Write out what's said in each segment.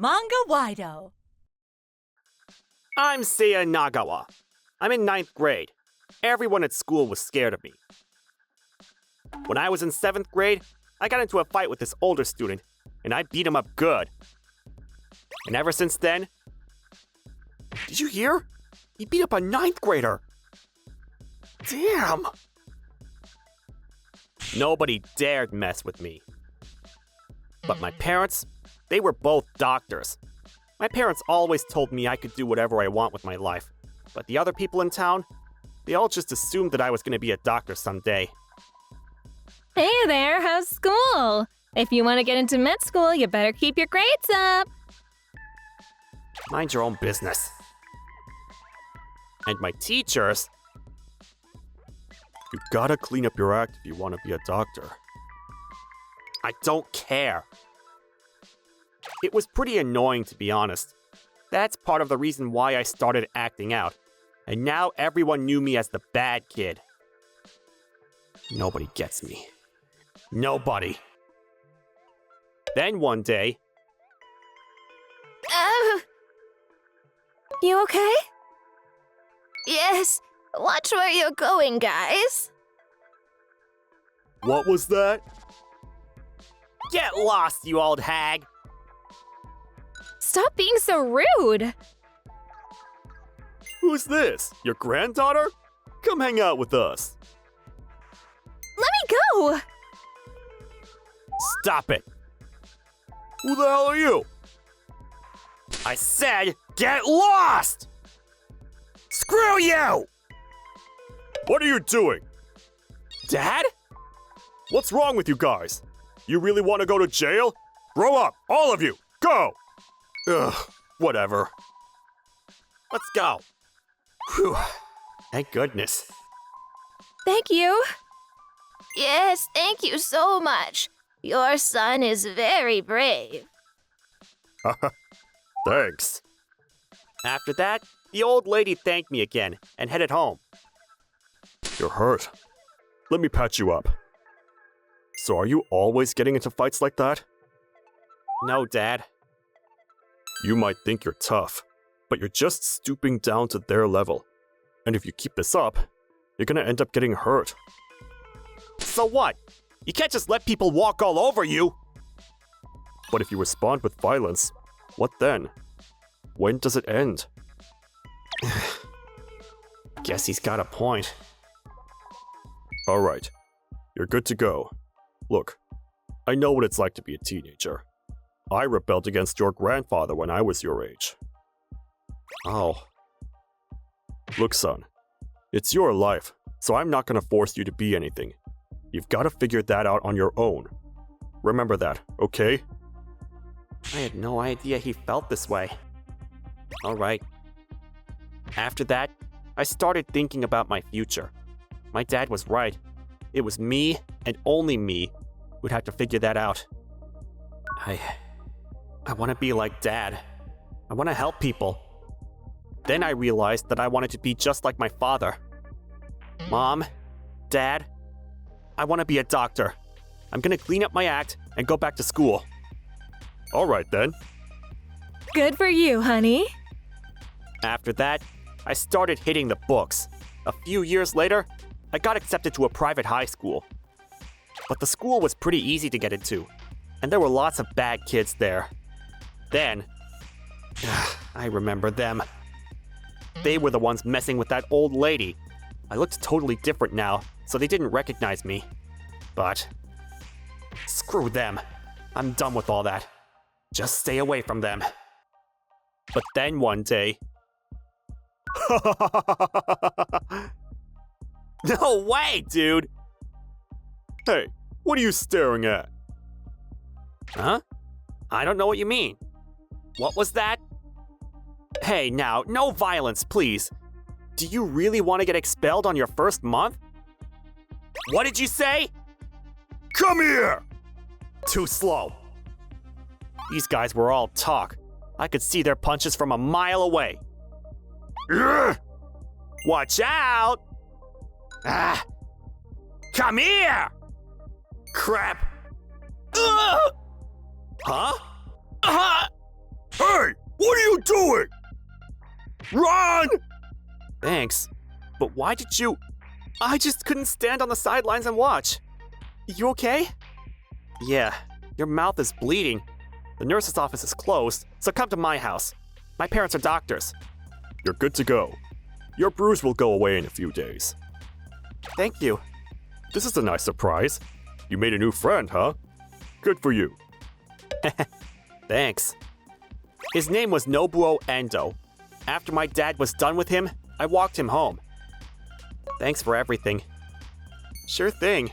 Manga-Waido. I'm Seiya Nagawa. I'm in 9th grade. Everyone at school was scared of me. When I was in 7th grade, I got into a fight with this older student, and I beat him up good. And ever since then... Did you hear? He beat up a 9th grader. Damn! Nobody dared mess with me. But my parents, they were both doctors. My parents always told me I could do whatever I want with my life. But the other people in town, they all just assumed that I was going to be a doctor someday. Hey there, how's school? If you want to get into med school, you better keep your grades up. Mind your own business. And my teachers... You gotta clean up your act if you want to be a doctor. I don't care. It was pretty annoying, to be honest. That's part of the reason why I started acting out. And now everyone knew me as the bad kid. Nobody gets me. Nobody. Then one day... You okay? Yes. Watch where you're going, guys. What was that? Get lost, you old hag! Stop being so rude. Who's this? Your granddaughter? Come hang out with us. Let me go! Stop it! Who the hell are you? I said, get lost! Screw you! What are you doing? Dad? What's wrong with you guys? You really want to go to jail? Grow up, all of you! Go! Ugh, whatever. Let's go. Whew. Thank goodness. Thank you. Yes, thank you so much. Your son is very brave. Thanks. After that, the old lady thanked me again and headed home. You're hurt. Let me patch you up. So are you always getting into fights like that? No, Dad. You might think you're tough, but you're just stooping down to their level. And if you keep this up, you're gonna end up getting hurt. So what? You can't just let people walk all over you! But if you respond with violence, what then? When does it end? Guess he's got a point. Alright, you're good to go. Look, I know what it's like to be a teenager. I rebelled against your grandfather when I was your age. Oh. Look, son, it's your life, so I'm not gonna force you to be anything. You've gotta figure that out on your own. Remember that, okay? I had no idea he felt this way. Alright. After that, I started thinking about my future. My dad was right. It was me, and only me, who'd have to figure that out. I want to be like Dad. I want to help people. Then I realized that I wanted to be just like my father. Mom, Dad, I want to be a doctor. I'm gonna clean up my act and go back to school. Alright then. Good for you, honey. After that, I started hitting the books. A few years later, I got accepted to a private high school. But the school was pretty easy to get into, and there were lots of bad kids there. Then, I remember them. They were the ones messing with that old lady. I looked totally different now, so they didn't recognize me. But, screw them. I'm done with all that. Just stay away from them. But then one day... No way, dude! Hey, what are you staring at? Huh? I don't know what you mean. What was that? Hey, now, no violence, please. Do you really want to get expelled on your first month? What did you say? Come here! Too slow. These guys were all talk. I could see their punches from a mile away. Ugh! Watch out! Ah! Come here! Crap! Ugh! Huh? What are you doing? Run! Thanks. But why did you... I just couldn't stand on the sidelines and watch. You okay? Yeah, your mouth is bleeding. The nurse's office is closed, so come to my house. My parents are doctors. You're good to go. Your bruise will go away in a few days. Thank you. This is a nice surprise. You made a new friend, huh? Good for you. Thanks. His name was Nobuo Endo. After my dad was done with him, I walked him home. Thanks for everything. Sure thing.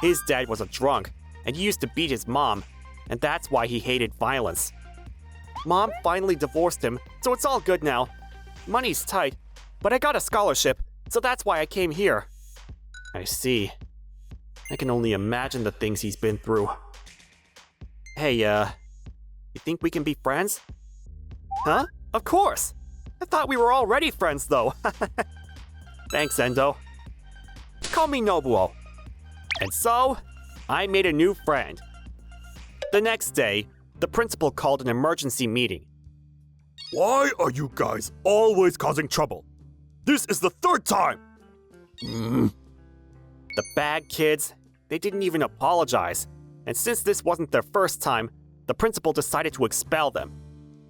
His dad was a drunk, and he used to beat his mom, and that's why he hated violence. Mom finally divorced him, so it's all good now. Money's tight, but I got a scholarship, so that's why I came here. I see. I can only imagine the things he's been through. Hey, you think we can be friends? Huh? Of course! I thought we were already friends, though. Thanks, Endo. Call me Nobuo. And so, I made a new friend. The next day, the principal called an emergency meeting. Why are you guys always causing trouble? This is the third time! The bad kids, they didn't even apologize. And since this wasn't their first time, the principal decided to expel them.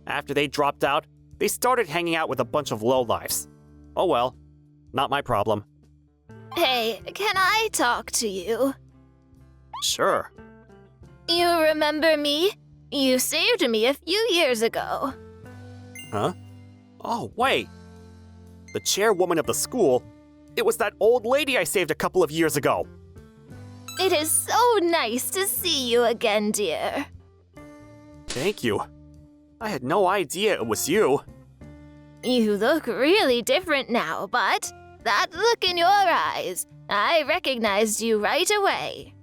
After they dropped out, they started hanging out with a bunch of lowlifes. Oh well, not my problem. Hey, can I talk to you? Sure. You remember me? You saved me a few years ago. Huh? Oh, wait. The chairwoman of the school, it was that old lady I saved a couple of years ago. It is so nice to see you again, dear. Thank you. I had no idea it was you. You look really different now, but that look in your eyes, I recognized you right away.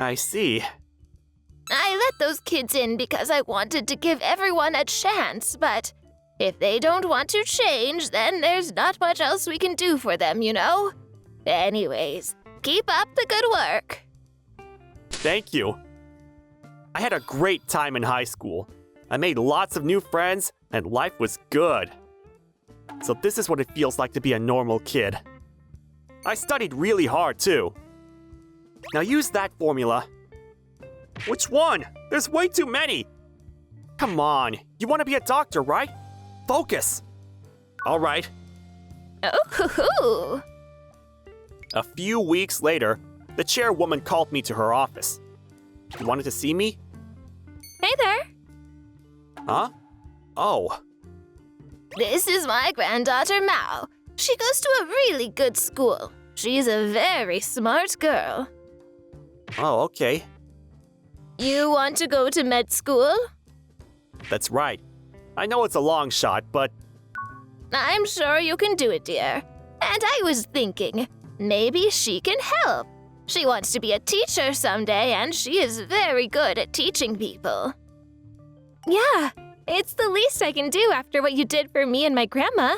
I see. I let those kids in because I wanted to give everyone a chance, but if they don't want to change, then there's not much else we can do for them, you know? Anyways, keep up the good work. Thank you. I had a great time in high school. I made lots of new friends, and life was good. So this is what it feels like to be a normal kid. I studied really hard, too. Now use that formula. Which one? There's way too many. Come on, you want to be a doctor, right? Focus. All right. Oh, hoo-hoo. A few weeks later, the chairwoman called me to her office. You wanted to see me? Hey there. Huh? Oh. This is my granddaughter Mao. She goes to a really good school. She's a very smart girl. Oh, okay. You want to go to med school? That's right. I know it's a long shot, but I'm sure you can do it, dear. And I was thinking, maybe she can help. She wants to be a teacher someday, and she is very good at teaching people. Yeah, it's the least I can do after what you did for me and my grandma.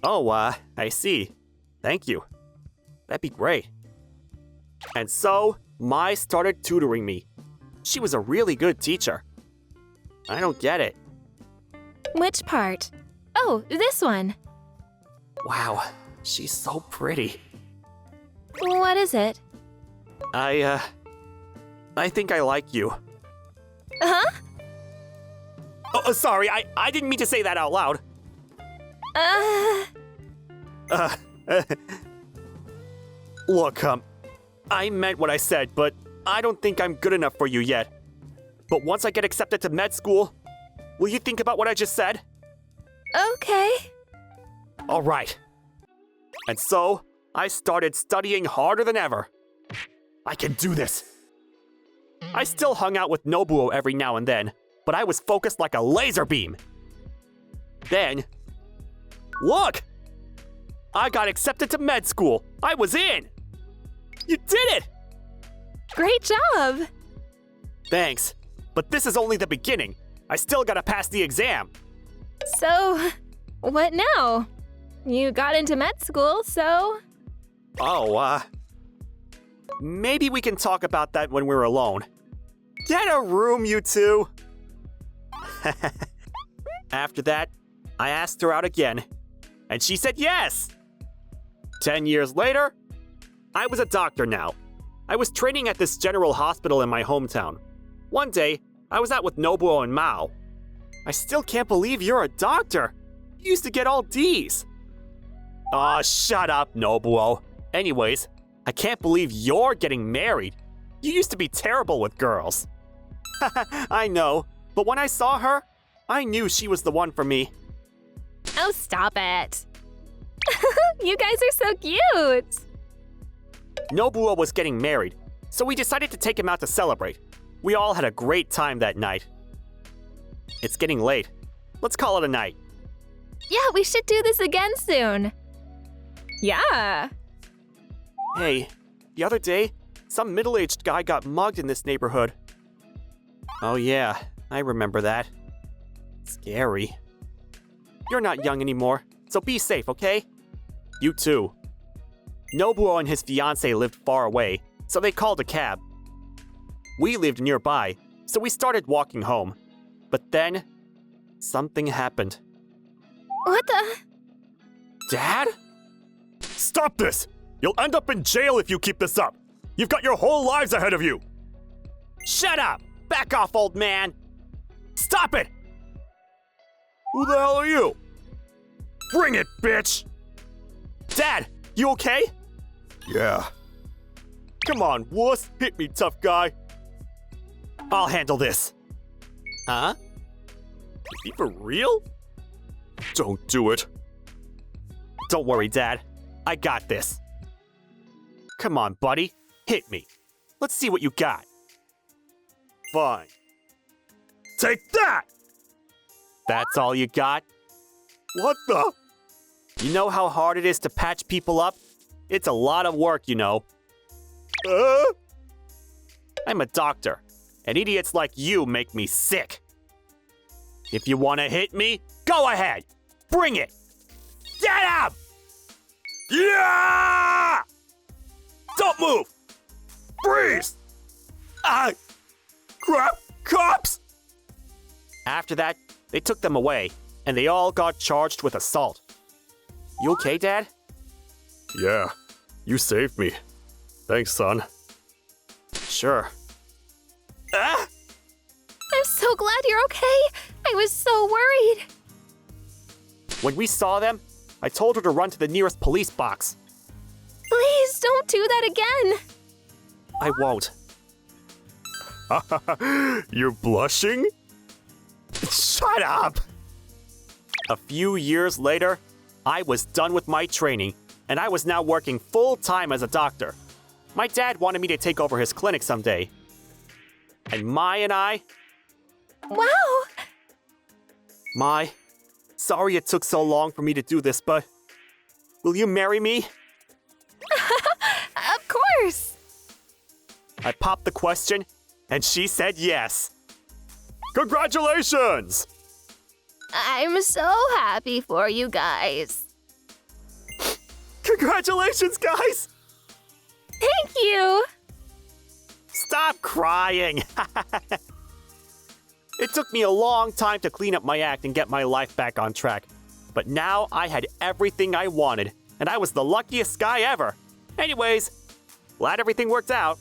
oh, I see. Thank you. That'd be great. And so, Mai started tutoring me. She was a really good teacher. I don't get it. Which part? Oh, this one. Wow, she's so pretty. What is it? I think I like you. Huh? Oh, sorry, I didn't mean to say that out loud. Uh, Look, I meant what I said, but I don't think I'm good enough for you yet. But once I get accepted to med school, will you think about what I just said? Okay. All right. And so, I started studying harder than ever. I can do this. I still hung out with Nobuo every now and then, but I was focused like a laser beam. Then, look! I got accepted to med school. I was in! You did it! Great job. Thanks, but this is only the beginning. I still gotta pass the exam. So, what now? You got into med school, so... Oh, maybe we can talk about that when we're alone. Get a room, you two! After that, I asked her out again, and she said yes! 10 years later, I was a doctor now. I was training at this general hospital in my hometown. One day, I was out with Nobuo and Mao. I still can't believe you're a doctor. You used to get all D's. Aw, shut up, Nobuo. Anyways, I can't believe you're getting married. You used to be terrible with girls. I know, but when I saw her, I knew she was the one for me. Oh, stop it. You guys are so cute. Nobuo was getting married, so we decided to take him out to celebrate. We all had a great time that night. It's getting late. Let's call it a night. Yeah, we should do this again soon. Yeah. Hey, the other day, some middle-aged guy got mugged in this neighborhood. Oh yeah, I remember that. Scary. You're not young anymore, so be safe, okay? You too. Nobuo and his fiancée lived far away, so they called a cab. We lived nearby, so we started walking home. But then, something happened. What the? Dad? Stop this! You'll end up in jail if you keep this up! You've got your whole lives ahead of you! Shut up! Back off, old man! Stop it! Who the hell are you? Bring it, bitch! Dad, you okay? Yeah. Come on, wuss. Hit me, tough guy. I'll handle this. Huh? Is he for real? Don't do it. Don't worry, Dad. I got this. Come on, buddy. Hit me. Let's see what you got. Fine. Take that! That's all you got? What the? You know how hard it is to patch people up? It's a lot of work, you know. I'm a doctor, and idiots like you make me sick. If you want to hit me, go ahead. Bring it. Get up! Yeah! Don't move! Freeze! Crap! Cops! After that, they took them away, and they all got charged with assault. You okay, Dad? Yeah, you saved me. Thanks, son. Sure. Ah! I'm so glad you're okay. I was so worried. When we saw them, I told her to run to the nearest police box. Please don't do that again. I won't. You're blushing? Shut up! A few years later, I was done with my training, and I was now working full-time as a doctor. My dad wanted me to take over his clinic someday. And Mai and I... Wow. Mai, sorry it took so long for me to do this, but... will you marry me? Of course. I popped the question, and she said yes. Congratulations! I'm so happy for you guys. Congratulations, guys! Thank you. Stop crying! It took me a long time to clean up my act and get my life back on track. But now I had everything I wanted, and I was the luckiest guy ever. Anyways, glad everything worked out.